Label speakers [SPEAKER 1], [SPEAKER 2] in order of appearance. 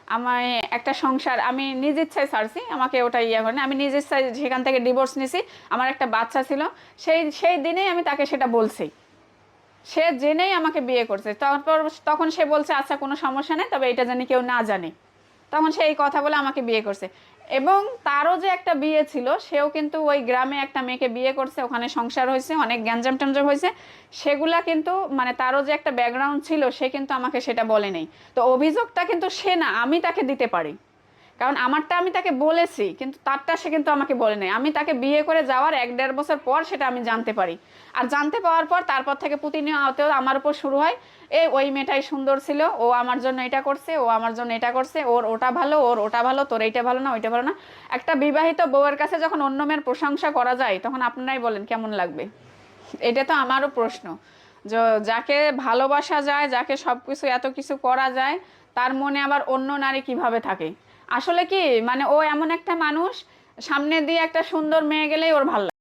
[SPEAKER 1] আমি একটা সংসার আমি নিজ ইচ্ছায় ছাড়ছি, আমাকে ওটা ইয়ে করে না, আমি নিজ ইচ্ছায় সেখান থেকে ডিভোর্স নিছি। আমার একটা বাচ্চা ছিল, সেই সেই দিনেই আমি তাকে সেটা বলছি। সে জেনেই আমাকে বিয়ে করছে। তারপর তখন সে বলছে আচ্ছা কোনো সমস্যা নেই, তবে এটা জানি কেউ না জানে। তখন সে এই কথা বলে আমাকে বিয়ে করছে। এবং তারও যে একটা বিয়ে ছিল, সেও কিন্তু ওই গ্রামে একটা মেয়েকে বিয়ে করছে, ওখানে সংসার হয়েছে, অনেক গ্যাঞ্জাম ট্যাঞ্জাম হয়েছে। সেগুলা কিন্তু মানে তারও যে একটা ব্যাকগ্রাউন্ড ছিল, সে কিন্তু আমাকে সেটা বলে নেই। তো অভিযোগটা কিন্তু সে না, আমি তাকে দিতে পারি। কারণ আমারটা আমি তাকে বলেছি, কিন্তু তারটা সে কিন্তু আমাকে বলে নাই। আমি তাকে বিয়ে করে যাওয়ার 1-1.5 বছর পর সেটা আমি জানতে পারি। আর জানতে পাওয়ার পর তারপর থেকে প্রতিনিয়ত আমার উপর শুরু হয়, ওই মেয়েটাই সুন্দর ছিল, ও আমার জন্য এটা করছে, ও আমার জন্য এটা করছে, ওর ওটা ভালো, ওর ওটা ভালো, তোর এইটা ভালো না, ওইটা ভালো না। একটা বিবাহিত বউয়ের কাছে যখন অন্য মেয়ের প্রশংসা করা যায়, তখন আপনারাই বলেন কেমন লাগবে। এটা তো আমারও প্রশ্ন। যাকে ভালোবাসা যায়, যাকে সব কিছু এত কিছু করা যায়, তার মনে আবার অন্য নারী কিভাবে থাকে? আসলে কি মানে ও এমন একটা মানুষ, সামনে দিয়ে একটা সুন্দর মেয়ে গেলেই ওর ভালো লাগে।